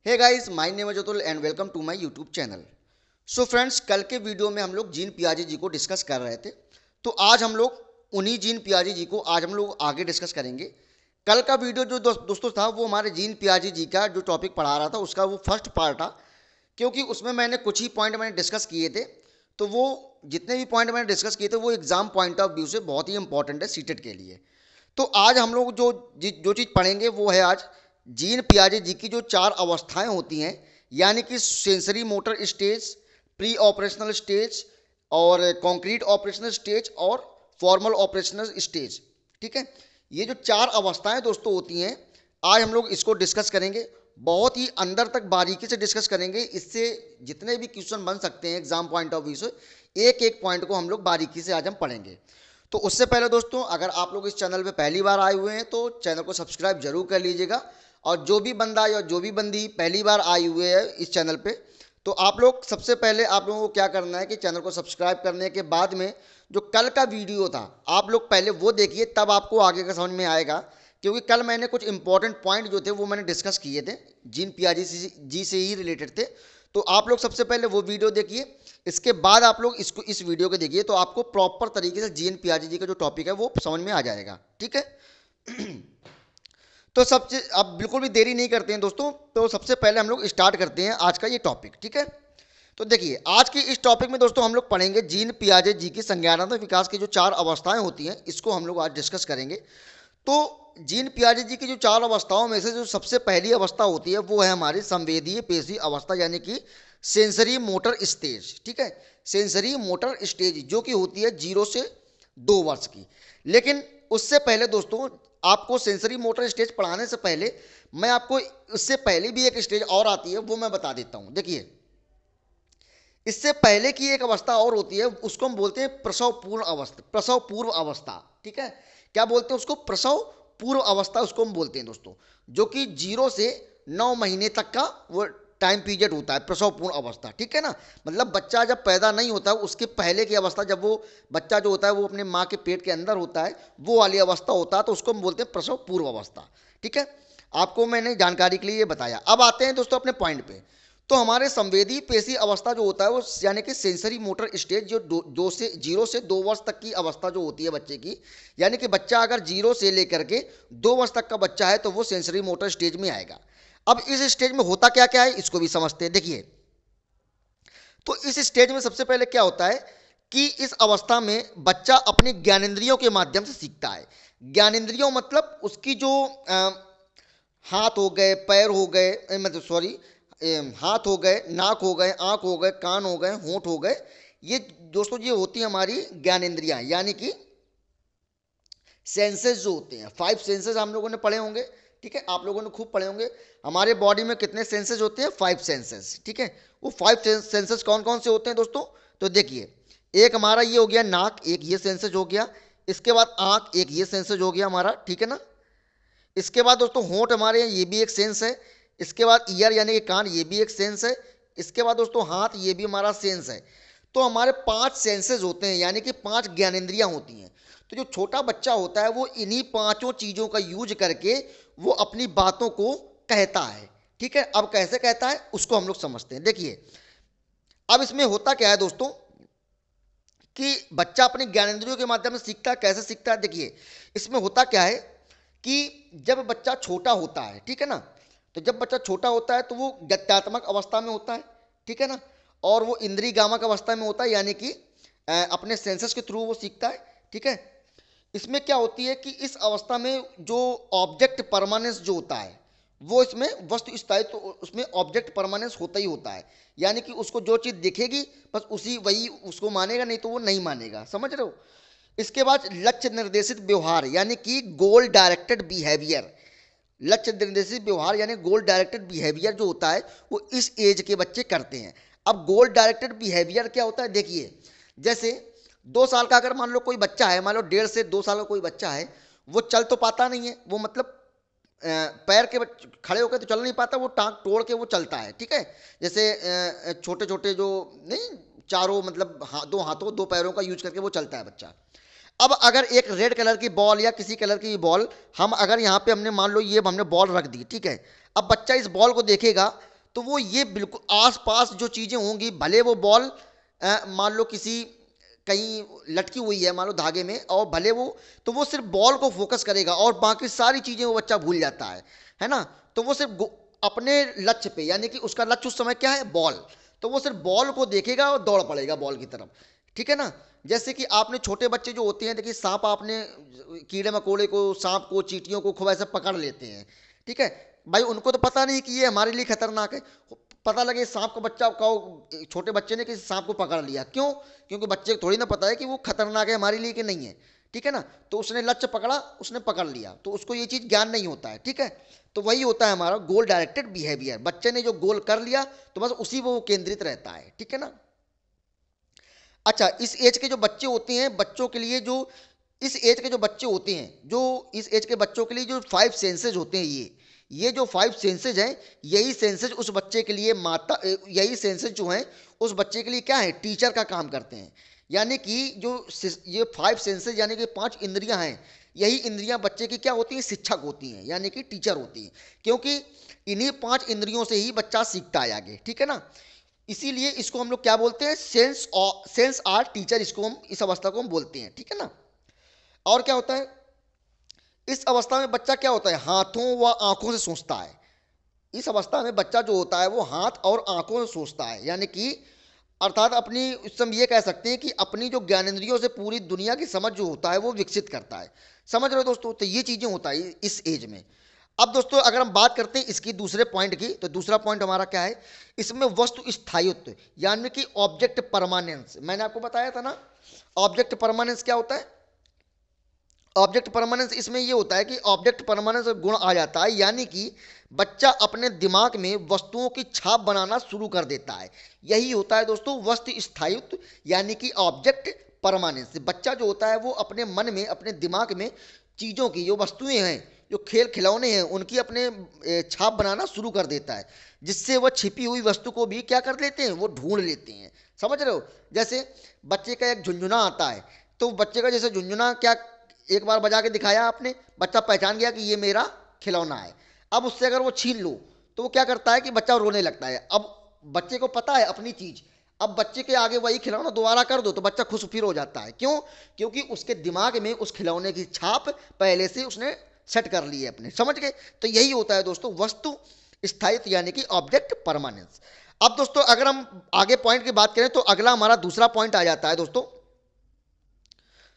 Hey guys, my name is Atul and welcome to my YouTube channel. So friends, कल के video में हम लोग जीन पियाजे जी को डिस्कस कर रहे थे। तो आज हम लोग उन्हीं जीन पियाजे जी को आज हम लोग आगे डिस्कस करेंगे। कल का वीडियो जो दोस्तों था वो हमारे जीन पियाजे जी का जो टॉपिक पढ़ा रहा था उसका वो फर्स्ट पार्ट था, क्योंकि उसमें मैंने कुछ ही पॉइंट मैंने डिस्कस किए थे। तो वो जितने भी पॉइंट मैंने डिस्कस किए थे वो एग्जाम पॉइंट ऑफ व्यू से बहुत ही इंपॉर्टेंट है सीटेट के लिए। तो आज हम लोग जो चीज़ पढ़ेंगे वो है आज जीन पियाजे जी की जो चार अवस्थाएं होती हैं, यानी कि sensory motor stage, pre operational stage और कॉन्क्रीट ऑपरेशनल स्टेज और फॉर्मल ऑपरेशनल स्टेज। ठीक है, ये जो चार अवस्थाएं दोस्तों होती हैं, आज हम लोग इसको डिस्कस करेंगे। बहुत ही अंदर तक बारीकी से डिस्कस करेंगे। इससे जितने भी क्वेश्चन बन सकते हैं एग्जाम पॉइंट ऑफ व्यू से, एक एक पॉइंट को हम लोग बारीकी से आज हम पढ़ेंगे। तो उससे पहले दोस्तों, अगर आप लोग इस चैनल पे पहली बार आए हुए हैं तो चैनल को सब्सक्राइब जरूर कर लीजिएगा। और जो भी बंदा या जो भी बंदी पहली बार आई हुए है इस चैनल पे, तो आप लोग सबसे पहले आप लोगों को क्या करना है कि चैनल को सब्सक्राइब करने के बाद में जो कल का वीडियो था आप लोग पहले वो देखिए, तब आपको आगे का समझ में आएगा। क्योंकि कल मैंने कुछ इंपॉर्टेंट पॉइंट जो थे वो मैंने डिस्कस किए थे, जीन पियाजे जी से ही रिलेटेड थे। तो आप लोग सबसे पहले वो वीडियो देखिए, इसके बाद आप लोग इस वीडियो को देखिए, तो आपको प्रॉपर तरीके से जीन पियाजे जी का जो टॉपिक है वो समझ में आ जाएगा। ठीक है। तो सबसे अब बिल्कुल भी देरी नहीं करते हैं दोस्तों, तो सबसे पहले हम लोग स्टार्ट करते हैं आज का ये टॉपिक। ठीक है, तो देखिए आज की इस टॉपिक में दोस्तों हम लोग पढ़ेंगे जीन पियाजे जी की संज्ञानात्मक विकास की जो चार अवस्थाएं होती हैं, इसको हम लोग आज डिस्कस करेंगे। तो जीन पियाजे जी की जो चार अवस्थाओं में से जो सबसे पहली अवस्था होती है वो है हमारी संवेदीय पेशी अवस्था, यानी कि सेंसरी मोटर स्टेज। ठीक है, सेंसरी मोटर स्टेज जो कि होती है 0 से 2 वर्ष की। लेकिन उससे पहले दोस्तों, आपको सेंसरी मोटर स्टेज पढ़ाने से पहले मैं आपको उससे पहले भी एक स्टेज और आती है वो मैं बता देता हूं। देखिए, इससे पहले की एक अवस्था और होती है, उसको हम बोलते हैं प्रसव पूर्ण अवस्था, प्रसव पूर्व अवस्था। ठीक है, क्या बोलते हैं उसको? प्रसव पूर्व अवस्था उसको हम बोलते हैं दोस्तों, जो कि 0 से 9 महीने तक का वो टाइम पीरियड होता है, प्रसव पूर्ण अवस्था। ठीक है ना, मतलब बच्चा जब पैदा नहीं होता उसके पहले की अवस्था, जब वो बच्चा जो होता है वो अपने माँ के पेट के अंदर होता है, वो वाली अवस्था होता है, तो उसको हम बोलते हैं प्रसव पूर्व अवस्था। ठीक है, आपको मैंने जानकारी के लिए ये बताया। अब आते हैं दोस्तों अपने पॉइंट पे। तो हमारे संवेदी पेशी अवस्था जो होता है वो यानी कि सेंसरी मोटर स्टेज जो 0 से 2 वर्ष तक की अवस्था जो होती है बच्चे की, यानी कि बच्चा अगर 0 से लेकर के 2 वर्ष तक का बच्चा है तो वो सेंसरी मोटर स्टेज में आएगा। अब इस स्टेज में होता क्या क्या है इसको भी समझते हैं। देखिए, तो इस स्टेज में सबसे पहले क्या होता है कि इस अवस्था में बच्चा अपने ज्ञानेंद्रियों के माध्यम से सीखता है। ज्ञानेंद्रियों मतलब उसकी जो हाथ हो गए, पैर हो गए, मतलब सॉरी, हाथ हो गए, नाक हो गए, आंख हो गए, कान हो गए, होंठ हो गए, ये दोस्तों ये होती है हमारी ज्ञानेंद्रियां, यानी कि सेंसेस जो होते हैं। 5 सेंसेस हम लोगों ने पढ़े होंगे। ठीक है, आप लोगों ने खूब पढ़े होंगे। हमारे बॉडी में कितने सेंसेस होते हैं? 5 सेंसेस। ठीक है, वो 5 सेंसेस कौन कौन से होते हैं दोस्तों? तो देखिए, एक हमारा ये हो गया नाक, एक ये सेंसेस हो गया। इसके बाद आंख, एक ये सेंसेस हो गया हमारा। ठीक है ना, इसके बाद दोस्तों होंठ हमारे हैं, ये भी एक सेंस है। इसके बाद ईयर यानी कि कान, ये भी एक सेंस है। इसके बाद दोस्तों हाथ, ये भी हमारा सेंस है। तो हमारे 5 सेंसेस होते हैं, यानी कि 5 ज्ञानेंद्रियां होती हैं। तो जो छोटा बच्चा होता है वो इन्हीं 5 चीज़ों का यूज करके वो अपनी बातों को कहता है। ठीक है, अब कैसे कहता है उसको हम लोग समझते हैं। देखिए, अब इसमें होता क्या है दोस्तों कि बच्चा अपने ज्ञानेंद्रियों के माध्यम से सीखता है। कैसे सीखता है? देखिए, इसमें होता क्या है कि जब बच्चा छोटा होता है, ठीक है ना, तो जब बच्चा छोटा होता है तो वो गत्यात्मक अवस्था में होता है। ठीक है ना, और वो इंद्रिय गामक अवस्था में होता है, यानी कि अपने सेंसेस के थ्रू वो सीखता है। ठीक है, इसमें क्या होती है कि इस अवस्था में जो ऑब्जेक्ट परमानेंस जो होता है वो इसमें वस्तु स्थायित्व, तो उसमें ऑब्जेक्ट परमानेंस होता ही होता है। यानी कि उसको जो चीज़ दिखेगी बस उसी वही उसको मानेगा, नहीं तो वो नहीं मानेगा। समझ रहे हो? इसके बाद लक्ष्य निर्देशित व्यवहार, यानी कि गोल डायरेक्टेड बिहेवियर। लक्ष्य निर्देशित व्यवहार यानी गोल डायरेक्टेड बिहेवियर जो होता है वो इस एज के बच्चे करते हैं। अब गोल डायरेक्टेड बिहेवियर क्या होता है? देखिए, जैसे 2 साल का अगर मान लो कोई बच्चा है, मान लो 1.5 से 2 साल का कोई बच्चा है, वो चल तो पाता नहीं है, वो मतलब पैर के खड़े होकर तो चल नहीं पाता, वो टांग तोड़ के वो चलता है। ठीक है, जैसे छोटे छोटे जो नहीं, चारों मतलब 2 हाथों 2 पैरों का यूज करके वो चलता है बच्चा। अब अगर एक रेड कलर की बॉल या किसी कलर की बॉल हम अगर यहाँ पे हमने मान लो ये हमने बॉल रख दी, ठीक है, अब बच्चा इस बॉल को देखेगा तो वो ये बिल्कुल आसपास जो चीज़ें होंगी, भले वो बॉल मान लो किसी कहीं लटकी हुई है मान लो धागे में, और भले तो वो सिर्फ बॉल को फोकस करेगा और बाकी सारी चीज़ें वो बच्चा भूल जाता है ना। तो वो सिर्फ अपने लक्ष्य पे, यानी कि उसका लक्ष्य उस समय क्या है, बॉल, तो वो सिर्फ बॉल को देखेगा और दौड़ पड़ेगा बॉल की तरफ, ठीक है ना। जैसे कि आपने छोटे बच्चे जो होते हैं, देखिए सांप, आपने कीड़े मकोड़े को, सांप को, चींटियों को खूब ऐसे पकड़ लेते हैं, ठीक है भाई, उनको तो पता नहीं कि ये हमारे लिए खतरनाक है। पता लगे सांप का बच्चा का, छोटे बच्चे ने किसी सांप को पकड़ लिया, क्यों, क्योंकि बच्चे को थोड़ी ना पता है कि वो खतरनाक है हमारे लिए कि नहीं है, ठीक है ना। तो उसने लक्ष्य पकड़ा, उसने पकड़ लिया, तो उसको ये चीज़ ज्ञान नहीं होता है, ठीक है। तो वही होता है हमारा गोल डायरेक्टेड बिहेवियर। बच्चे ने जो गोल कर लिया तो बस उसी पर वो केंद्रित रहता है, ठीक है ना। अच्छा, इस एज के जो बच्चे होते हैं, बच्चों के लिए जो इस एज के जो बच्चे होते हैं, जो इस एज के बच्चों के लिए जो 5 सेंसेज होते हैं, ये जो 5 सेंसेज हैं, यही सेंसेज उस बच्चे के लिए यही सेंसेज जो हैं उस बच्चे के लिए क्या है, टीचर का काम करते हैं। यानी कि जो ये 5 सेंसेज यानी कि 5 इंद्रियां हैं, यही इंद्रियां बच्चे की क्या होती हैं, शिक्षक होती हैं, यानी कि टीचर होती हैं, क्योंकि इन्हीं 5 इंद्रियों से ही बच्चा सीखता है आगे, ठीक है ना। इसीलिए इसको हम लोग क्या बोलते हैं, सेंस आर टीचर, इसको हम, इस अवस्था को हम बोलते हैं, ठीक है ना। और क्या होता है, इस अवस्था में बच्चा क्या होता है, हाथों व आंखों से सोचता है। इस अवस्था में बच्चा जो होता है वो हाथ और आंखों से सोचता है, यानी कि अर्थात अपनी, इस समय ये कह सकते हैं कि अपनी जो ज्ञानेंद्रियों से पूरी दुनिया की समझ जो होता है वो विकसित करता है। समझ रहे हो दोस्तों, तो ये चीज़ें होता है इस एज में। अब दोस्तों अगर हम बात करते हैं इसकी दूसरे पॉइंट की, तो दूसरा पॉइंट हमारा क्या है, इसमें वस्तु स्थायित्व, यानी कि ऑब्जेक्ट परमानेंस। मैंने आपको बताया था ना, ऑब्जेक्ट परमानेंस क्या होता है। ऑब्जेक्ट परमानेंस इसमें ये होता है कि ऑब्जेक्ट परमानेंस गुण आ जाता है, यानी कि बच्चा अपने दिमाग में वस्तुओं की छाप बनाना शुरू कर देता है। यही होता है दोस्तों वस्तु स्थायित्व, यानी कि ऑब्जेक्ट परमानेंस। बच्चा जो होता है वो अपने मन में, अपने दिमाग में चीज़ों की, जो वस्तुएं हैं, जो खेल खिलौने हैं, उनकी अपने छाप बनाना शुरू कर देता है, जिससे वह छिपी हुई वस्तु को भी क्या कर लेते हैं, वो ढूंढ लेते हैं। समझ रहे हो, जैसे बच्चे का एक झुंझुना आता है, तो बच्चे का जैसे झुंझुना क्या, एक बार बजा के दिखाया आपने, बच्चा पहचान गया कि ये मेरा खिलौना है। अब उससे अगर वो छीन लो तो वो क्या करता है कि बच्चा रोने लगता है। अब बच्चे को पता है अपनी चीज, अब बच्चे के आगे वही खिलौना दोबारा कर दो तो बच्चा खुश फिर हो जाता है, क्यों, क्योंकि उसके दिमाग में उस खिलौने की छाप पहले से उसने सेट कर ली है अपने, समझ गए। तो यही होता है दोस्तों वस्तु स्थायित्व, यानी कि ऑब्जेक्ट परमानेंस। अब दोस्तों अगर हम आगे पॉइंट की बात करें तो अगला हमारा दूसरा पॉइंट आ जाता है दोस्तों।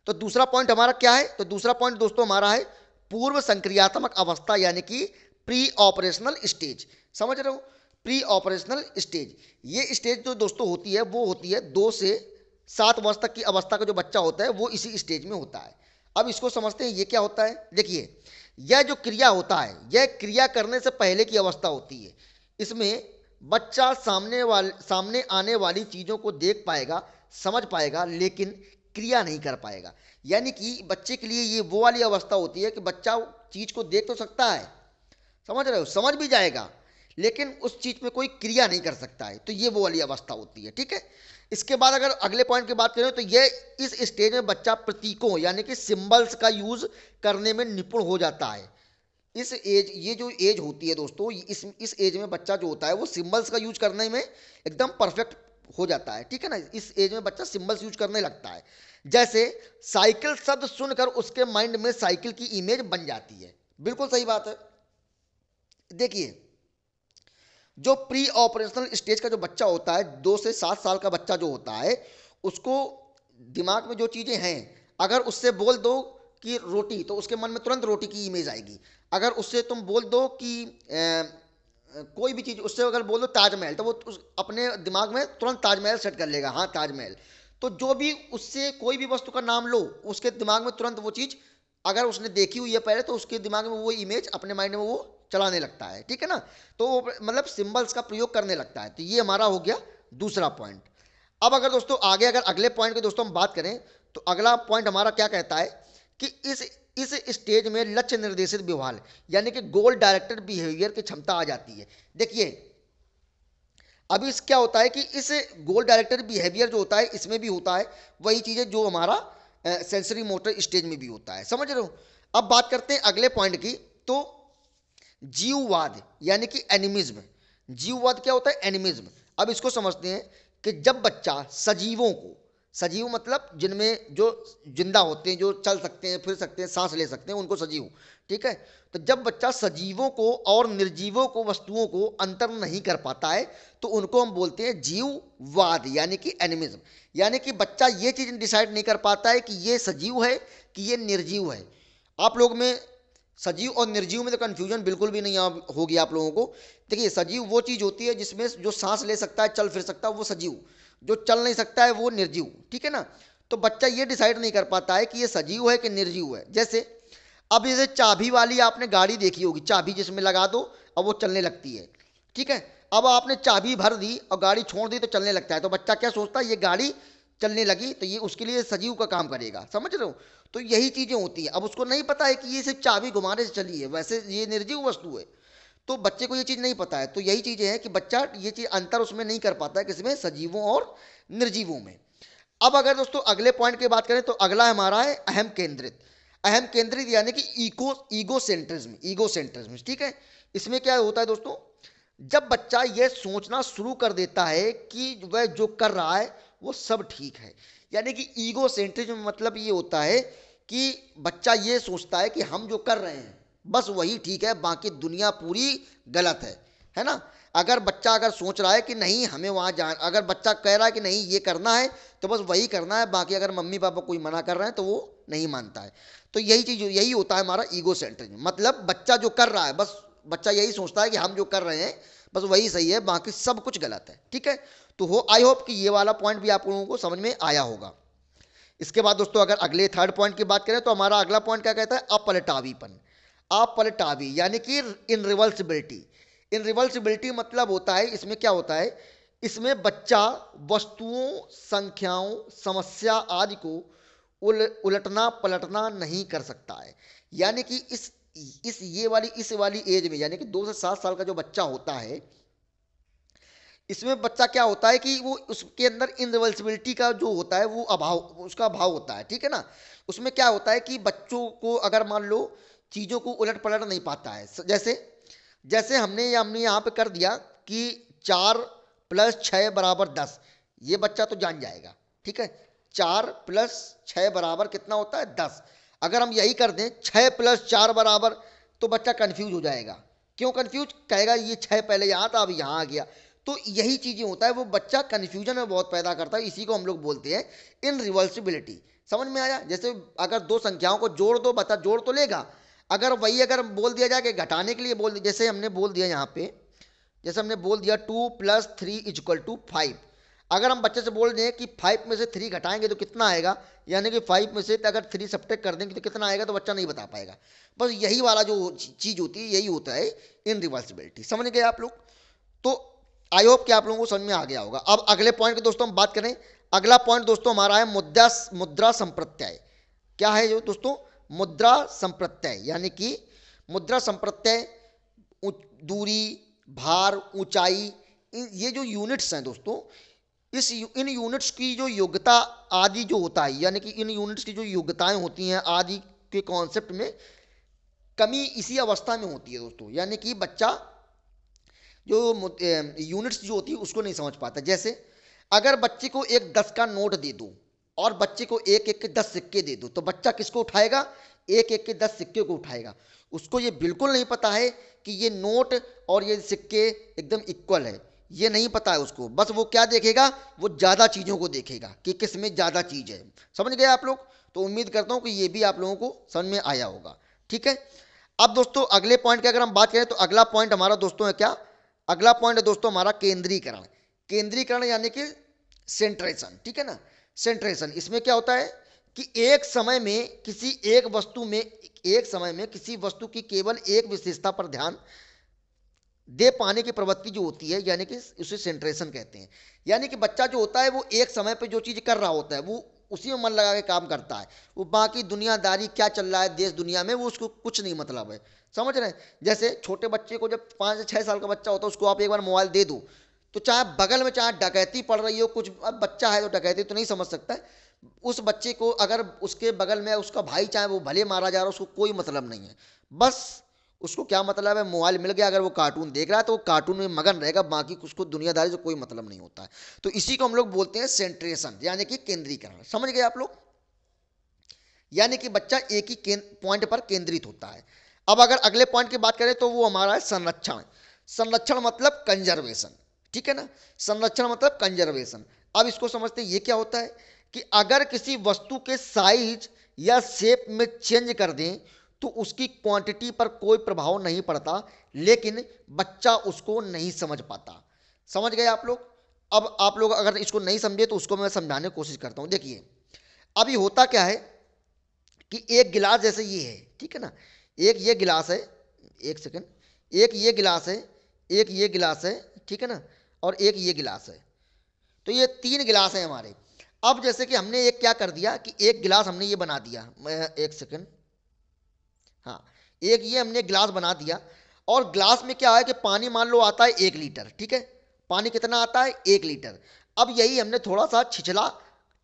तो दूसरा पॉइंट हमारा क्या है, तो दूसरा पॉइंट दोस्तों हमारा है पूर्व संक्रियात्मक अवस्था, यानी कि प्री ऑपरेशनल स्टेज। समझ रहे हो, प्री ऑपरेशनल स्टेज, ये स्टेज जो दोस्तों होती है वो होती है 2 से 7 वर्ष तक की अवस्था का जो बच्चा होता है वो इसी स्टेज में होता है। अब इसको समझते हैं ये क्या होता है। देखिए, यह जो क्रिया होता है, यह क्रिया करने से पहले की अवस्था होती है। इसमें बच्चा सामने आने वाली चीज़ों को देख पाएगा, समझ पाएगा, लेकिन क्रिया नहीं कर पाएगा। यानी कि बच्चे के लिए ये वो वाली अवस्था होती है कि बच्चा चीज को देख तो सकता है, समझ रहे हो, समझ भी जाएगा, लेकिन उस चीज में कोई क्रिया नहीं कर सकता है। तो ये वो वाली अवस्था होती है, ठीक है। इसके बाद अगर अगले पॉइंट की बात करें तो ये इस स्टेज में बच्चा प्रतीकों यानी कि सिंबल्स का यूज करने में निपुण हो जाता है। इस एज, ये जो एज होती है दोस्तों, इस एज में बच्चा जो होता है वो सिंबल्स का यूज करने में एकदम परफेक्ट हो जाता है, ठीक है ना। इस एज में बच्चा सिंबल्स यूज करने लगता है। जैसे साइकिल शब्द सुनकर उसके माइंड में साइकिल की इमेज बन जाती है। बिल्कुल सही बात है। देखिए, जो प्री ऑपरेशनल स्टेज का जो बच्चा होता है, 2 से 7 साल का बच्चा जो होता है, उसको दिमाग में जो चीज़ें हैं, अगर उससे बोल दो कि रोटी, तो उसके मन में तुरंत रोटी की इमेज आएगी। अगर उससे तुम बोल दो कि कोई भी चीज़, उससे अगर बोल दो ताजमहल, तो वो अपने दिमाग में तुरंत ताजमहल सेट कर लेगा, हाँ ताजमहल। तो जो भी उससे कोई भी वस्तु का नाम लो, उसके दिमाग में तुरंत वो चीज़, अगर उसने देखी हुई है पहले, तो उसके दिमाग में वो इमेज अपने माइंड में वो चलाने लगता है, ठीक है ना। तो वो मतलब सिंबल्स का प्रयोग करने लगता है। तो ये हमारा हो गया दूसरा पॉइंट। अब अगर दोस्तों आगे अगर अगले पॉइंट की दोस्तों हम बात करें, तो अगला पॉइंट हमारा क्या कहता है कि इस स्टेज में लक्ष्य निर्देशित व्यवहार यानी कि गोल डायरेक्टेड बिहेवियर की क्षमता आ जाती है। देखिए, अभी इस क्या होता है कि इस गोल डायरेक्टेड बिहेवियर जो होता है इसमें भी होता है वही चीज़ें जो हमारा सेंसरी मोटर स्टेज में भी होता है, समझ रहे हो। अब बात करते हैं अगले पॉइंट की, तो जीववाद यानी कि एनिमिज्म। जीववाद क्या होता है? एनिमिज्म। अब इसको समझते हैं कि जब बच्चा सजीवों को, सजीव मतलब जिनमें जो जिंदा होते हैं, जो चल सकते हैं, फिर सकते हैं, सांस ले सकते हैं, उनको सजीव, ठीक है। तो जब बच्चा सजीवों को और निर्जीवों को, वस्तुओं को अंतर नहीं कर पाता है, तो उनको हम बोलते हैं जीववाद, यानी कि एनिमिज्म। यानी कि बच्चा ये चीज डिसाइड नहीं कर पाता है कि ये सजीव है कि ये निर्जीव है। आप लोग में सजीव और निर्जीव में तो कंफ्यूजन बिल्कुल भी नहीं होगी आप लोगों को। देखिए, सजीव वो चीज होती है जिसमें जो सांस ले सकता है, चल फिर सकता है, वो सजीव। जो चल नहीं सकता है वो निर्जीव, ठीक है ना। तो बच्चा ये डिसाइड नहीं कर पाता है कि ये सजीव है कि निर्जीव है। जैसे अब जैसे चाबी वाली आपने गाड़ी देखी होगी, चाबी जिसमें लगा दो और वो चलने लगती है, ठीक है। अब आपने चाबी भर दी और गाड़ी छोड़ दी तो चलने लगता है, तो बच्चा क्या सोचता है? ये गाड़ी चलने लगी तो ये उसके लिए सजीव का काम करेगा, समझ रहे हो। तो यही चीजें होती हैं। अब उसको नहीं पता है कि ये सिर्फ चाबी घुमाने से चली है, वैसे ये निर्जीव वस्तु है। तो बच्चे को ये चीज़ नहीं पता है। तो यही चीज़ें हैं कि बच्चा ये चीज़ अंतर उसमें नहीं कर पाता है, किसमें? सजीवों और निर्जीवों में। अब अगर दोस्तों अगले पॉइंट की बात करें तो अगला हमारा है अहम केंद्रित। अहम केंद्रित यानी कि ईगोसेंट्रिज्म, ईगोसेंट्रिज्म, ठीक है। इसमें क्या होता है दोस्तों? जब बच्चा यह सोचना शुरू कर देता है कि वह जो कर रहा है वो सब ठीक है, यानी कि ईगोसेंट्रिज्म मतलब ये होता है कि बच्चा ये सोचता है कि हम जो कर रहे हैं बस वही ठीक है, बाकी दुनिया पूरी गलत है ना। अगर बच्चा अगर सोच रहा है कि नहीं हमें वहाँ जा, अगर बच्चा कह रहा है कि नहीं ये करना है तो बस वही करना है, बाकी अगर मम्मी पापा कोई मना कर रहे हैं तो वो नहीं मानता है। तो यही चीज़, यही होता है हमारा ईगोसेंट्रिज्म। मतलब बच्चा जो कर रहा है, बस बच्चा यही सोचता है कि हम जो कर रहे हैं बस वही सही है, बाकी सब कुछ गलत है, ठीक है। तो आई होप कि ये वाला पॉइंट भी आप लोगों को समझ में आया होगा। इसके बाद दोस्तों अगर अगले थर्ड पॉइंट की बात करें तो हमारा अगला पॉइंट क्या कहता है? अपलटावीपन। अपलटावी यानी कि इनरिवर्सिबिलिटी। इनरिवर्सिबिलिटी मतलब होता है, इसमें क्या होता है? इसमें बच्चा वस्तुओं, संख्याओं, समस्या आदि को उलटना पलटना नहीं कर सकता है। यानी कि इस वाली एज में, यानी कि 2 से 7 साल का जो बच्चा होता है, इसमें बच्चा क्या होता है कि वो उसके अंदर इनरिवर्सिबिलिटी का जो होता है वो अभाव, उसका अभाव होता है, ठीक है ना। उसमें क्या होता है कि बच्चों को अगर मान लो चीज़ों को उलट पलट नहीं पाता है। जैसे जैसे हमने यहाँ पे कर दिया कि 4+6 = 10, ये बच्चा तो जान जाएगा, ठीक है। 4+6 बराबर कितना होता है? 10। अगर हम यही कर दें 6+4 बराबर, तो बच्चा कंफ्यूज हो जाएगा। क्यों कंफ्यूज? कहेगा ये 6 पहले यहाँ था, अब यहाँ आ गया। तो यही चीजें होता है, वो बच्चा कंफ्यूजन में बहुत पैदा करता है। इसी को हम लोग बोलते हैं इनरिवर्सिबिलिटी। समझ में आया? जैसे अगर दो संख्याओं को जोड़ दो, बच्चा जोड़ तो लेगा। अगर वही अगर बोल दिया जाए कि घटाने के लिए बोल दिया, जैसे हमने बोल दिया यहाँ पे, जैसे हमने बोल दिया 2+3 = 5। अगर हम बच्चे से बोल दें कि 5 में से 3 घटाएंगे तो कितना आएगा, यानी कि 5 में से अगर 3 सब्ट्रैक्ट कर देंगे तो कितना आएगा, तो बच्चा नहीं बता पाएगा। बस यही वाला जो चीज़ होती है, यही होता है इनरिवर्सिबिलिटी। समझ गए आप लोग? तो आई होप कि आप लोगों को समझ में आ गया होगा। अब अगले पॉइंट की दोस्तों हम बात करें। अगला पॉइंट दोस्तों हमारा है मुद्रा संप्रत्यय। क्या है जो दोस्तों? मुद्रा संप्रत्यय, यानी कि मुद्रा संप्रत्यय दूरी, भार, ऊंचाई, ये जो यूनिट्स हैं दोस्तों, इन यूनिट्स की जो योग्यता आदि जो होता है, यानी कि इन यूनिट्स की जो योग्यताएं होती हैं आदि के कॉन्सेप्ट में कमी इसी अवस्था में होती है दोस्तों। यानी कि बच्चा जो यूनिट्स जो होती है उसको नहीं समझ पाता। जैसे अगर बच्चे को एक 10 का नोट दे दो और बच्चे को एक एक के 10 सिक्के दे दो, तो बच्चा किसको उठाएगा? एक एक के 10 सिक्के को उठाएगा। उसको ये बिल्कुल नहीं पता है कि ये नोट और ये सिक्के एकदम इक्वल है, ये नहीं पता है उसको। बस वो क्या देखेगा? वो ज़्यादा चीज़ों को देखेगा कि किस में ज़्यादा चीज़ है। समझ गए आप लोग? तो उम्मीद करता हूँ कि ये भी आप लोगों को समझ में आया होगा, ठीक है। अब दोस्तों अगले पॉइंट की अगर हम बात करें तो अगला पॉइंट हमारा दोस्तों है क्या? अगला पॉइंट है दोस्तों हमारा केंद्रीकरण। केंद्रीकरण यानी कि सेंट्रेशन, ठीक है ना। सेंट्रेशन, इसमें क्या होता है कि एक समय में किसी वस्तु की केवल एक विशेषता पर ध्यान दे पाने की प्रवृत्ति जो होती है, यानी कि उसे सेंट्रेशन कहते हैं। यानी कि बच्चा जो होता है वो एक समय पे जो चीज़ कर रहा होता है वो उसी में मन लगा के काम करता है। वो बाकी दुनियादारी क्या चल रहा है देश दुनिया में, वो उसको कुछ नहीं मतलब है। समझ रहे हैं? जैसे छोटे बच्चे को, जब 5 से 6 साल का बच्चा होता है, उसको आप एक बार मोबाइल दे दो तो चाहे बगल में चाहे डकैती पड़ रही हो कुछ, अब बच्चा है तो डकैती तो नहीं समझ सकता है। उस बच्चे को अगर उसके बगल में उसका भाई चाहे वो भले मारा जा रहा है, उसको कोई मतलब नहीं है। बस उसको क्या मतलब है, मोबाइल मिल गया, अगर वो कार्टून देख रहा है तो वो कार्टून में मगन रहेगा, बाकी उसको दुनियादारी से कोई मतलब नहीं होता है। तो इसी को हम लोग बोलते हैं सेंट्रेशन, यानी कि केंद्रीकरण। समझ गए आप लोग? यानी कि बच्चा एक ही पॉइंट पर केंद्रित होता है। अब अगर अगले पॉइंट की बात करें तो वो हमारा है संरक्षण। संरक्षण मतलब कंजर्वेशन, ठीक है ना। संरक्षण मतलब कंजर्वेशन। अब इसको समझते हैं, ये क्या होता है कि अगर किसी वस्तु के साइज या शेप में चेंज कर दें तो उसकी क्वांटिटी पर कोई प्रभाव नहीं पड़ता, लेकिन बच्चा उसको नहीं समझ पाता। समझ गए आप लोग? अब आप लोग अगर इसको नहीं समझे तो उसको मैं समझाने की कोशिश करता हूं। देखिए, अभी होता क्या है कि एक गिलास जैसे ये है, ठीक है ना, एक ये गिलास है, एक सेकंड, एक ये गिलास है, एक ये गिलास है, ठीक है ना, और एक ये गिलास है। तो ये तीन गिलास हैं हमारे। अब जैसे कि हमने एक क्या कर दिया कि एक गिलास हमने ये बना दिया, एक सेकंड, हाँ, एक ये हमने गिलास बना दिया, और गिलास में क्या है कि पानी मान लो आता है 1 लीटर, ठीक है। पानी कितना आता है? 1 लीटर। अब यही हमने थोड़ा सा छिछला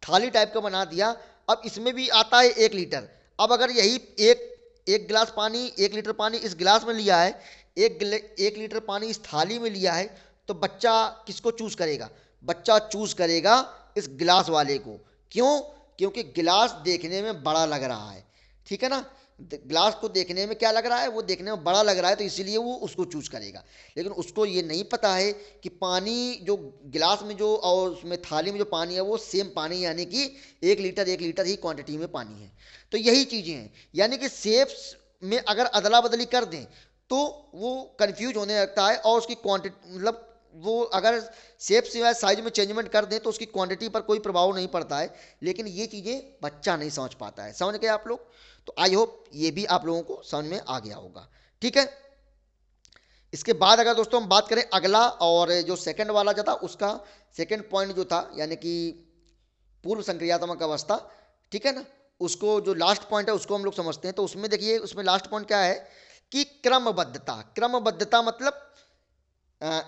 थाली टाइप का बना दिया, अब इसमें भी आता है 1 लीटर। अब अगर यही एक एक गिलास पानी, 1 लीटर पानी इस गिलास में लिया है, 1 लीटर पानी इस थाली में लिया है, तो बच्चा किसको चूज करेगा? बच्चा चूज करेगा इस गिलास वाले को। क्यों? क्योंकि गिलास देखने में बड़ा लग रहा है, ठीक है ना। ग्लास को देखने में क्या लग रहा है? वो देखने में बड़ा लग रहा है, तो इसीलिए वो उसको चूज करेगा। लेकिन उसको ये नहीं पता है कि पानी जो गिलास में जो और उसमें थाली में जो पानी है वो सेम पानी, यानी कि 1 लीटर ही क्वांटिटी में पानी है। तो यही चीज़ें हैं, यानी कि शेप्स में अगर अदला बदली कर दें तो वो कंफ्यूज होने लगता है, और उसकी क्वांटिटी मतलब वो अगर शेप से साइज में चेंजमेंट कर दें तो उसकी क्वांटिटी पर कोई प्रभाव नहीं पड़ता है, लेकिन ये चीज़ें बच्चा नहीं समझ पाता है। समझ गए आप लोग? तो आई होप ये भी आप लोगों को समझ में आ गया होगा, ठीक है। इसके बाद अगर दोस्तों हम बात करें अगला, और जो सेकंड वाला जो था उसका सेकंड पॉइंट जो था, यानी कि पूर्व संक्रियात्मक अवस्था, ठीक है ना, उसको जो लास्ट पॉइंट है उसको हम लोग समझते हैं। तो उसमें देखिए, उसमें लास्ट पॉइंट क्या है कि क्रमबद्धता। क्रमबद्धता मतलब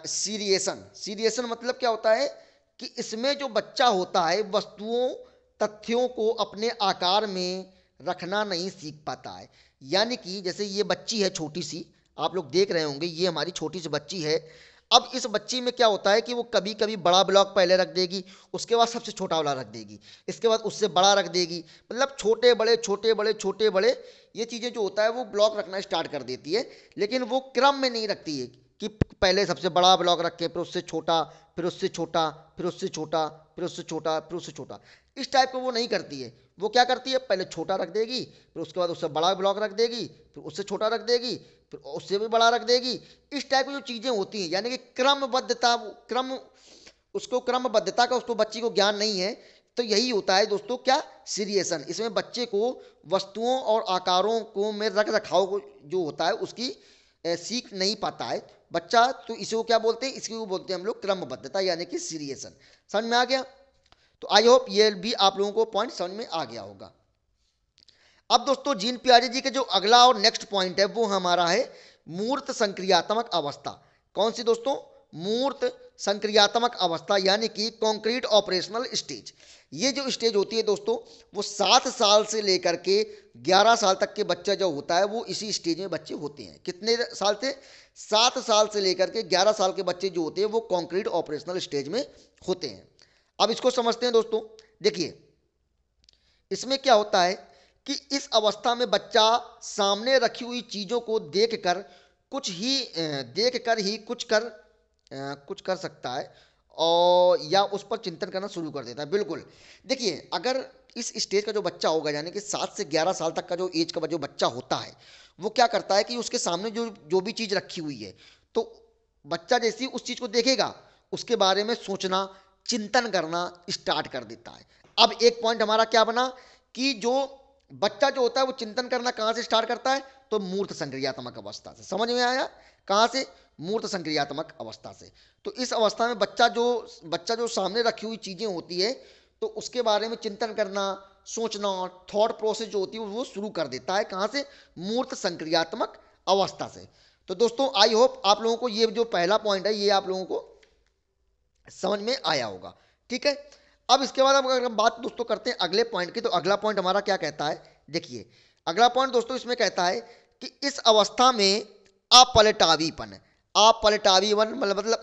सीरिएशन। सीरिएशन मतलब क्या होता है कि इसमें जो बच्चा होता है वस्तुओं तथ्यों को अपने आकार में रखना नहीं सीख पाता है। यानी कि जैसे ये बच्ची है छोटी सी, आप लोग देख रहे होंगे, ये हमारी छोटी सी बच्ची है। अब इस बच्ची में क्या होता है कि वो कभी कभी बड़ा ब्लॉक पहले रख देगी, उसके बाद सबसे छोटा वाला रख देगी, इसके बाद उससे बड़ा रख देगी, मतलब छोटे बड़े छोटे बड़े छोटे बड़े, ये चीज़ें जो होता है वो ब्लॉक रखना स्टार्ट कर देती है। लेकिन वो क्रम में नहीं रखती है कि पहले सबसे बड़ा ब्लॉक रखे, फिर उससे छोटा, फिर उससे छोटा, फिर उससे छोटा, फिर उससे छोटा, फिर उससे छोटा। इस टाइप को वो नहीं करती है। वो क्या करती है, पहले छोटा रख देगी, फिर उसके बाद उससे बड़ा ब्लॉक रख देगी, फिर उससे छोटा रख देगी, फिर उससे भी बड़ा रख देगी। इस टाइप की जो चीज़ें होती हैं, यानी कि क्रमबद्धता, क्रम, उसको क्रमबद्धता का उसको बच्ची को ज्ञान नहीं है। तो यही होता है दोस्तों क्या, सीरिएशन। इसमें बच्चे को वस्तुओं और आकारों को में रख रखाव जो होता है उसकी सीख नहीं पाता है बच्चा। तो इसे को क्या बोलते हैं? इसको बोलते हैं हम लोग क्रमबद्धता, यानी कि सीरिएशन। समझ में आ गया? तो आई होप ये भी आप लोगों को पॉइंट समझ में आ गया होगा। अब दोस्तों जीन पियाजे जी के जो अगला और नेक्स्ट पॉइंट है वो हमारा है मूर्त संक्रियात्मक अवस्था। कौन सी दोस्तों? मूर्त संक्रियात्मक अवस्था, यानी कि कॉन्क्रीट ऑपरेशनल स्टेज। ये जो स्टेज होती है दोस्तों, वो 7 साल से लेकर के 11 साल तक के बच्चा जो होता है वो इसी स्टेज में बच्चे होते हैं। कितने साल से? 7 साल से लेकर के 11 साल के बच्चे जो होते हैं वो कॉन्क्रीट ऑपरेशनल स्टेज में होते हैं। अब इसको समझते हैं दोस्तों। देखिए, इसमें क्या होता है कि इस अवस्था में बच्चा सामने रखी हुई चीज़ों को देखकर ही कुछ कर सकता है, और या उस पर चिंतन करना शुरू कर देता है। बिल्कुल। देखिए, अगर इस स्टेज का जो बच्चा होगा, यानी कि 7 से 11 साल तक का जो एज का जो बच्चा होता है, वो क्या करता है कि उसके सामने जो जो भी चीज़ रखी हुई है, तो बच्चा जैसे ही उस चीज़ को देखेगा उसके बारे में सोचना, चिंतन करना स्टार्ट कर देता है। अब एक पॉइंट हमारा क्या बना कि जो बच्चा जो होता है वो चिंतन करना कहाँ से स्टार्ट करता है? तो मूर्त संक्रियात्मक अवस्था से। समझ में आया? कहाँ से? मूर्त संक्रियात्मक अवस्था से। तो इस अवस्था में बच्चा जो सामने रखी हुई चीज़ें होती है तो उसके बारे में चिंतन करना, सोचना, थॉट प्रोसेस जो होती है वो शुरू कर देता है। कहाँ से? मूर्त संक्रियात्मक अवस्था से। तो दोस्तों आई होप आप लोगों को ये जो पहला पॉइंट है ये आप लोगों को समझ में आया होगा, ठीक है। अब इसके बाद अगर हम बात दोस्तों करते हैं अगले पॉइंट की, तो अगला पॉइंट हमारा क्या कहता है? देखिए, अगला पॉइंट दोस्तों इसमें कहता है कि इस अवस्था में अपलटावीपन। अपलटावीपन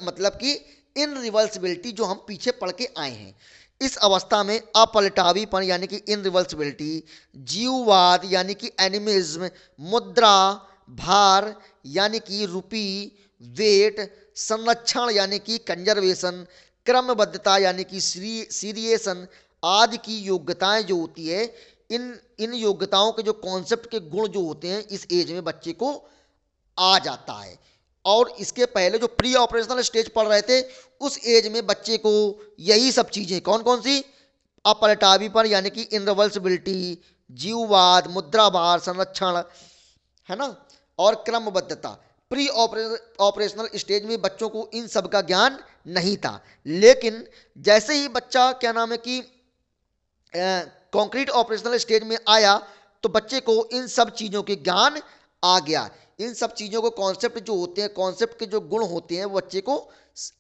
मतलब कि इनरिवर्सिबिलिटी, जो हम पीछे पढ़ के आए हैं। इस अवस्था में अपलटावीपन यानी कि इनरिवर्सिबिलिटी, जीववाद यानी कि एनिमिज्म, मुद्रा, भार यानी कि रूपी, वेट, संरक्षण यानी कि कंजर्वेशन, क्रमबद्धता यानी कि सीरिएशन आदि की योग्यताएं जो होती है, इन योग्यताओं के जो कॉन्सेप्ट के गुण जो होते हैं इस एज में बच्चे को आ जाता है। और इसके पहले जो प्री ऑपरेशनल स्टेज पढ़ रहे थे उस एज में बच्चे को यही सब चीजें कौन कौन सी, अपलटावीपन यानी कि इनरिवर्सिबिलिटी, जीववाद, मुद्राभार, संरक्षण, है ना, और क्रमबद्धता। प्री ऑपरेशनल स्टेज में बच्चों को इन सब का ज्ञान नहीं था, लेकिन जैसे ही बच्चा क्या नाम है कि कॉन्क्रीट ऑपरेशनल स्टेज में आया तो बच्चे को इन सब चीज़ों के ज्ञान आ गया। इन सब चीज़ों को कॉन्सेप्ट जो होते हैं, कॉन्सेप्ट के जो गुण होते हैं वो बच्चे को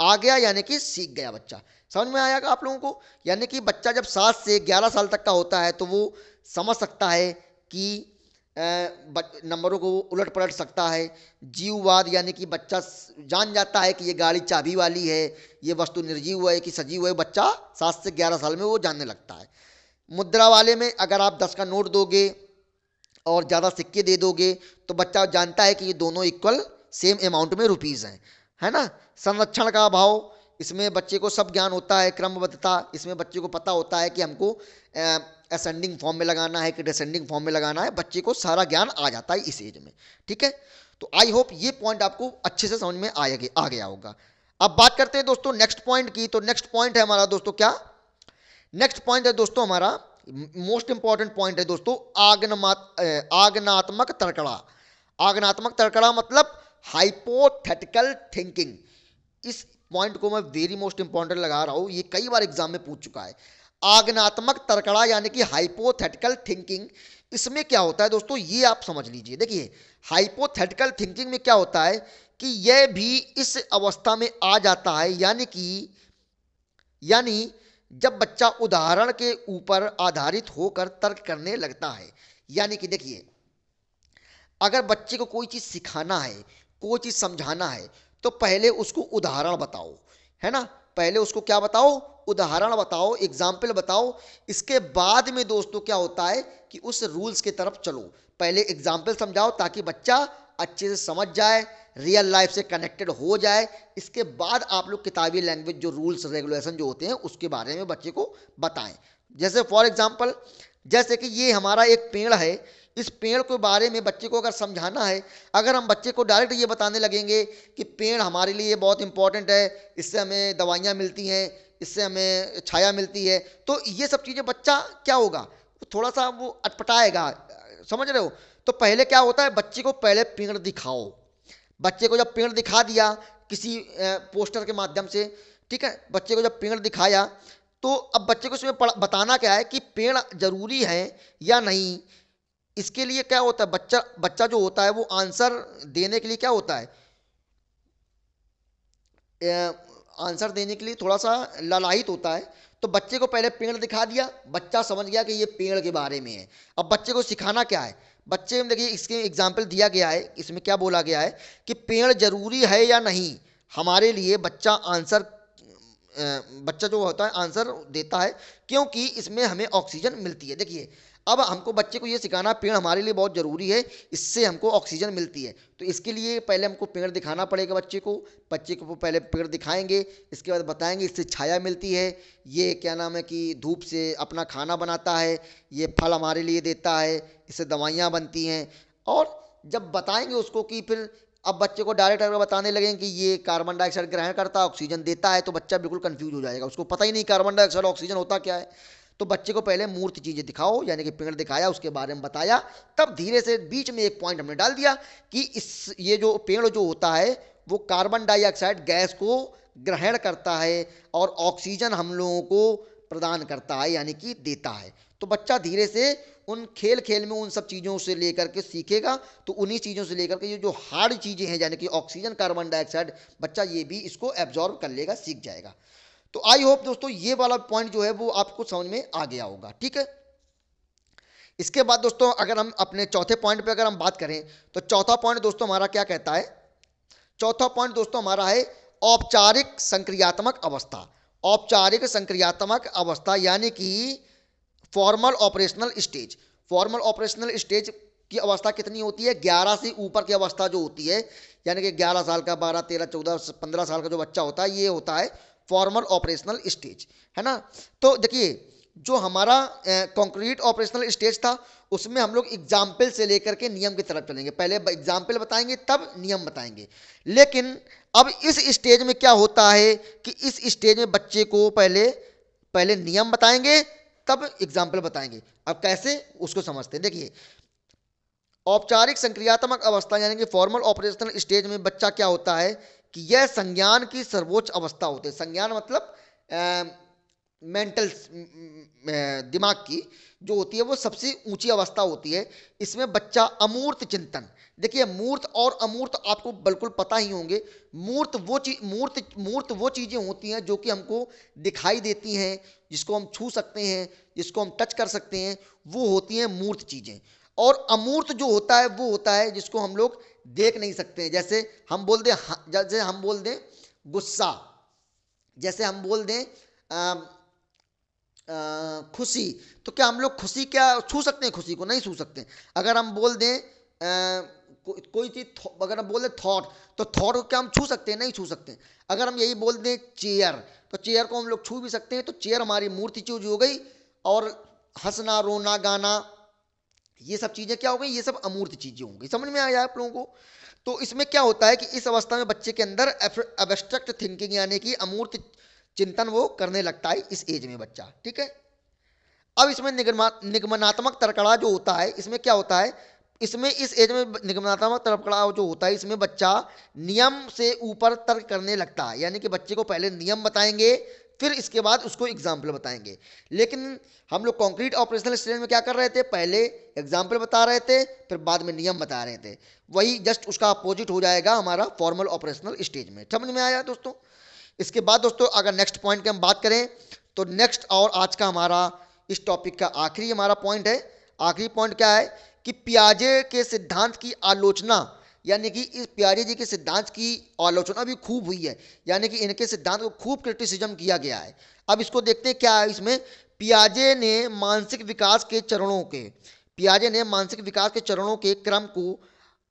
आ गया, यानी कि सीख गया बच्चा। समझ में आएगा आप लोगों को? यानी कि बच्चा जब 7 से 11 साल तक का होता है तो वो समझ सकता है कि नंबरों को उलट पलट सकता है। जीववाद यानी कि बच्चा जान जाता है कि ये गाड़ी चाबी वाली है, ये वस्तु निर्जीव है कि सजीव है, बच्चा 7 से 11 साल में वो जानने लगता है। मुद्रा वाले में अगर आप 10 का नोट दोगे और ज़्यादा सिक्के दे दोगे तो बच्चा जानता है कि ये दोनों इक्वल सेम अमाउंट में रुपीज़ हैं, है ना। संरक्षण का अभाव, इसमें बच्चे को सब ज्ञान होता है। क्रमबद्धता, इसमें बच्चे को पता होता है कि हमको असेंडिंग फॉर्म में लगाना है कि डिसेंडिंग फॉर्म में लगाना है, बच्चे को सारा ज्ञान आ जाता है इस एज में, ठीक है। तो आई होप ये पॉइंट आपको अच्छे से समझ में आ गया होगा। अब बात करते हैं दोस्तों नेक्स्ट पॉइंट की। तो नेक्स्ट पॉइंट है हमारा दोस्तों क्या, नेक्स्ट पॉइंट है दोस्तों हमारा मोस्ट इंपॉर्टेंट पॉइंट है दोस्तों, आगनात्मक तर्कड़ा। आगनात्मक तर्कड़ा मतलब हाइपोथेटिकल थिंकिंग। इस पॉइंट को मैं वेरी मोस्ट इंपॉर्टेंट लगा रहा हूं, ये कई बार एग्जाम में पूछ चुका है। आगनात्मक तर्कड़ा यानी कि हाइपोथेटिकल थिंकिंग, इसमें क्या होता है दोस्तों ये आप समझ लीजिए। देखिए हाइपोथेटिकल थिंकिंग में क्या होता है कि यह भी इस अवस्था में आ जाता है, यानी जब बच्चा उदाहरण के ऊपर आधारित होकर तर्क करने लगता है। यानी कि देखिए अगर बच्चे को कोई चीज़ सिखाना है, कोई चीज़ समझाना है तो पहले उसको उदाहरण बताओ, है ना। पहले उसको क्या बताओ, उदाहरण बताओ, एग्जाम्पल बताओ। इसके बाद में दोस्तों क्या होता है कि उस रूल्स की तरफ चलो। पहले एग्जाम्पल समझाओ ताकि बच्चा अच्छे से समझ जाए, रियल लाइफ से कनेक्टेड हो जाए। इसके बाद आप लोग किताबी लैंग्वेज जो रूल्स रेगुलेशन जो होते हैं उसके बारे में बच्चे को बताएं। जैसे फॉर एग्जाम्पल, जैसे कि ये हमारा एक पेड़ है, इस पेड़ के बारे में बच्चे को अगर समझाना है, अगर हम बच्चे को डायरेक्ट ये बताने लगेंगे कि पेड़ हमारे लिए बहुत इंपॉर्टेंट है, इससे हमें दवाइयाँ मिलती हैं, इससे हमें छाया मिलती है, तो ये सब चीज़ें बच्चा क्या होगा, थोड़ा सा वो अटपटाएगा, समझ रहे हो। तो पहले क्या होता है, बच्चे को पहले पेड़ दिखाओ। बच्चे को जब पेड़ दिखा दिया किसी पोस्टर के माध्यम से, ठीक है, बच्चे को जब पेड़ दिखाया तो अब बच्चे को इसमें बताना क्या है कि पेड़ जरूरी है या नहीं। इसके लिए क्या होता है, बच्चा जो होता है वो आंसर देने के लिए क्या होता है, आंसर देने के लिए थोड़ा सा लालायित होता है। तो बच्चे को पहले पेड़ दिखा दिया, बच्चा समझ गया कि ये पेड़ के बारे में है। अब बच्चे को सिखाना क्या है, बच्चे में देखिए इसके एग्जाम्पल दिया गया है, इसमें क्या बोला गया है कि पेड़ जरूरी है या नहीं हमारे लिए। बच्चा जो होता है आंसर देता है क्योंकि इसमें हमें ऑक्सीजन मिलती है। देखिए अब हमको बच्चे को ये सिखाना पेड़ हमारे लिए बहुत ज़रूरी है, इससे हमको ऑक्सीजन मिलती है। तो इसके लिए पहले हमको पेड़ दिखाना पड़ेगा बच्चे को पहले पेड़ दिखाएंगे, इसके बाद बताएंगे इससे छाया मिलती है, ये क्या नाम है कि धूप से अपना खाना बनाता है, ये फल हमारे लिए देता है, इससे दवाइयाँ बनती हैं। और जब बताएंगे उसको कि फिर अब बच्चे को डायरेक्ट अगर बताने लगें कि ये कार्बन डाइऑक्साइड ग्रहण करता है, ऑक्सीजन देता है, तो बच्चा बिल्कुल कंफ्यूज हो जाएगा, उसको पता ही नहीं कार्बन डाइऑक्साइड ऑक्सीजन होता क्या है। तो बच्चे को पहले मूर्त चीज़ें दिखाओ, यानी कि पेड़ दिखाया, उसके बारे में बताया, तब धीरे से बीच में एक पॉइंट हमने डाल दिया कि ये जो पेड़ जो होता है वो कार्बन डाइऑक्साइड गैस को ग्रहण करता है और ऑक्सीजन हम लोगों को प्रदान करता है, यानी कि देता है। तो बच्चा धीरे से उन खेल में उन सब चीज़ों से लेकर के सीखेगा। तो उन्हीं चीज़ों से लेकर के ये जो हार्ड चीज़ें हैं, यानी कि ऑक्सीजन, कार्बन डाइऑक्साइड, बच्चा ये भी इसको एब्जॉर्ब कर लेगा, सीख जाएगा। तो आई होप दोस्तों ये वाला पॉइंट जो है वो आपको समझ में आ गया होगा, ठीक है। इसके बाद दोस्तों अगर हम अपने चौथे पॉइंट पे अगर हम बात करें तो चौथा पॉइंट दोस्तों हमारा क्या कहता है? चौथा पॉइंट दोस्तों हमारा है औपचारिक संक्रियात्मक अवस्था। औपचारिक संक्रियात्मक अवस्था यानी कि formal operational stage. Formal operational stage की अवस्था कितनी होती है? 11 से ऊपर की अवस्था जो होती है, यानी कि 11 साल का, 12, 13, 14, 15 साल का जो बच्चा होता है, ये होता है फॉर्मल ऑपरेशनल स्टेज, है ना। तो देखिए जो हमारा कॉन्क्रीट ऑपरेशनल स्टेज था उसमें हम लोग एग्जाम्पल से लेकर के नियम की तरफ चलेंगे। पहले एग्जाम्पल बताएंगे तब नियम बताएंगे। लेकिन अब इस स्टेज में क्या होता है कि इस स्टेज में बच्चे को पहले पहले नियम बताएंगे तब एग्जाम्पल बताएंगे। अब कैसे उसको समझते हैं। देखिए औपचारिक संक्रियात्मक अवस्था यानी कि फॉर्मल ऑपरेशनल स्टेज में बच्चा क्या होता है कि यह संज्ञान की सर्वोच्च अवस्था होती है। संज्ञान मतलब मेंटल, दिमाग की जो होती है वो सबसे ऊंची अवस्था होती है। इसमें बच्चा अमूर्त चिंतन, देखिए मूर्त और अमूर्त आपको बिल्कुल पता ही होंगे। मूर्त वो चीज़ें होती हैं जो कि हमको दिखाई देती हैं, जिसको हम छू सकते हैं, जिसको हम टच कर सकते हैं, वो होती हैं मूर्त चीज़ें। और अमूर्त जो होता है वो होता है जिसको हम लोग देख नहीं सकते हैं। जैसे हम बोल दें गुस्सा, जैसे हम बोल दें खुशी, तो क्या हम लोग खुशी क्या छू सकते हैं? खुशी को नहीं छू सकते। अगर हम बोल दें कोई चीज़, अगर हम बोल दें थॉट, तो थॉट को क्या हम छू सकते हैं? नहीं छू सकते। अगर हम यही बोल दें चेयर, तो चेयर को हम लोग छू भी सकते हैं। तो चेयर हमारी मूर्ति चीज हो गई, और हंसना, रोना, गाना, ये सब चीज़ें क्या हो गई? ये सब अमूर्त चीज़ें होंगी। समझ में आया आप लोगों को? तो इसमें क्या होता है कि इस अवस्था में बच्चे के अंदर एब्स्ट्रैक्ट थिंकिंग यानी कि अमूर्त चिंतन वो करने लगता है इस एज में बच्चा, ठीक है। अब इसमें निगमनात्मक तर्कड़ा जो होता है, इसमें क्या होता है, इसमें इस एज में निगमनात्मक तर्कड़ा जो होता है, इसमें बच्चा नियम से ऊपर तर्क करने लगता है। यानी कि बच्चे को पहले नियम बताएंगे, फिर इसके बाद उसको एग्जाम्पल बताएंगे। लेकिन हम लोग कॉन्क्रीट ऑपरेशनल स्टेज में क्या कर रहे थे? पहले एग्जाम्पल बता रहे थे, फिर बाद में नियम बता रहे थे। वही जस्ट उसका अपोजिट हो जाएगा हमारा फॉर्मल ऑपरेशनल स्टेज में। समझ में आया दोस्तों? इसके बाद दोस्तों अगर नेक्स्ट पॉइंट की हम बात करें तो नेक्स्ट और आज का हमारा इस टॉपिक का आखिरी हमारा पॉइंट है। आखिरी पॉइंट क्या है कि पियाजे के सिद्धांत की आलोचना, यानी कि इस पियाजे जी के सिद्धांत की आलोचना भी खूब हुई है, यानी कि इनके सिद्धांत को खूब क्रिटिसिज्म किया गया है। अब इसको देखते हैं क्या है इसमें। पियाजे ने मानसिक विकास के चरणों के क्रम को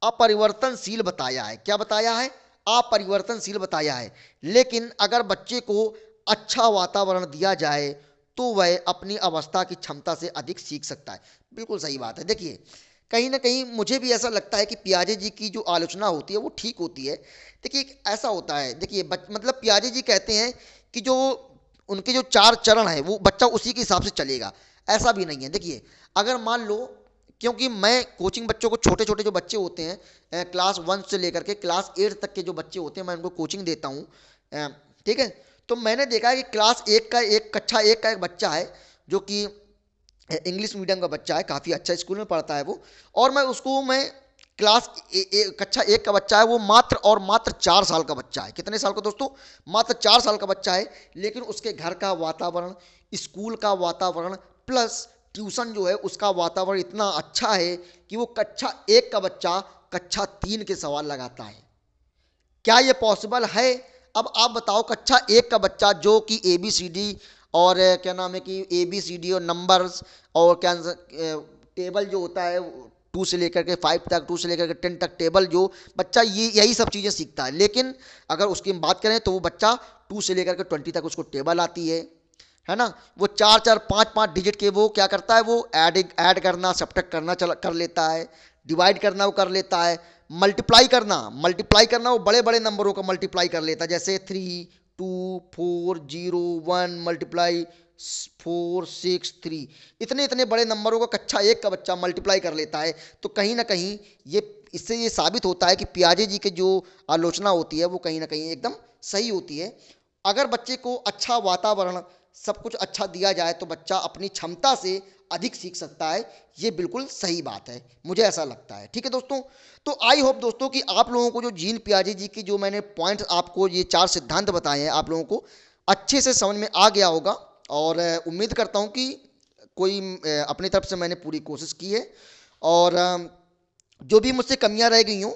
अपरिवर्तनशील बताया है। क्या बताया है? अपरिवर्तनशील बताया है। लेकिन अगर बच्चे को अच्छा वातावरण दिया जाए तो वह अपनी अवस्था की क्षमता से अधिक सीख सकता है। बिल्कुल सही बात है। देखिए कहीं ना कहीं मुझे भी ऐसा लगता है कि पियाजे जी की जो आलोचना होती है वो ठीक होती है। देखिए ऐसा होता है, देखिए मतलब पियाजे जी कहते हैं कि जो उनके जो 4 चरण है वो बच्चा उसी के हिसाब से चलेगा, ऐसा भी नहीं है। देखिए अगर मान लो, क्योंकि मैं कोचिंग बच्चों को, छोटे छोटे जो बच्चे होते हैं क्लास 1 से लेकर के क्लास 8 तक के जो बच्चे होते हैं, मैं उनको कोचिंग देता हूँ, ठीक है। तो मैंने देखा है कि क्लास 1 का कक्षा 1 का एक बच्चा है जो कि इंग्लिश मीडियम का बच्चा है, काफ़ी अच्छा स्कूल में पढ़ता है वो, और मैं क्लास कक्षा 1 का बच्चा है, वो मात्र और मात्र 4 साल का बच्चा है। कितने साल का दोस्तों? मात्र 4 साल का बच्चा है। लेकिन उसके घर का वातावरण, स्कूल का वातावरण प्लस ट्यूशन जो है उसका वातावरण इतना अच्छा है कि वो कक्षा 1 का बच्चा कक्षा 3 के सवाल लगाता है। क्या ये पॉसिबल है? अब आप बताओ, कक्षा 1 का बच्चा जो कि ABCD और क्या नाम है कि ABCD और नंबर्स और क्या टेबल जो होता है 2 से लेकर के 5 तक, 2 से लेकर के 10 तक टेबल, जो बच्चा यही सब चीज़ें सीखता है। लेकिन अगर उसकी हम बात करें तो वो बच्चा 2 से लेकर के 20 तक उसको टेबल आती है ना। वो 4 5 डिजिट के वो क्या करता है, वो ऐड करना, सब्ट्रैक्ट करना कर लेता है, डिवाइड करना वो कर लेता है, मल्टीप्लाई करना वो बड़े बड़े नंबरों का मल्टीप्लाई कर लेता है। जैसे 3 2 4 0 1 मल्टीप्लाई 4 6 3, इतने बड़े नंबरों का कक्षा 1 का बच्चा मल्टीप्लाई कर लेता है। तो कहीं ना कहीं इससे ये साबित होता है कि पियाजे जी की जो आलोचना होती है वो कहीं ना कहीं एकदम सही होती है। अगर बच्चे को अच्छा वातावरण, सब कुछ अच्छा दिया जाए तो बच्चा अपनी क्षमता से अधिक सीख सकता है। ये बिल्कुल सही बात है, मुझे ऐसा लगता है। ठीक है दोस्तों, तो आई होप दोस्तों कि आप लोगों को जो जीन पियाजे जी की जो मैंने पॉइंट्स आपको ये 4 सिद्धांत बताए हैं, आप लोगों को अच्छे से समझ में आ गया होगा। और उम्मीद करता हूँ कि कोई अपनी तरफ से मैंने पूरी कोशिश की है। और जो भी मुझसे कमियां रह गई हों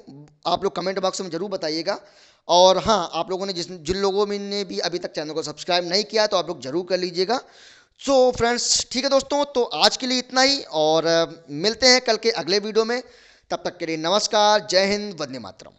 आप लोग कमेंट बॉक्स में ज़रूर बताइएगा। और हाँ, आप लोगों ने जिन लोगों ने भी अभी तक चैनल को सब्सक्राइब नहीं किया तो आप लोग ज़रूर कर लीजिएगा। सो फ्रेंड्स, ठीक है दोस्तों, तो आज के लिए इतना ही, और मिलते हैं कल के अगले वीडियो में। तब तक के लिए नमस्कार, जय हिंद, वंदे मातरम।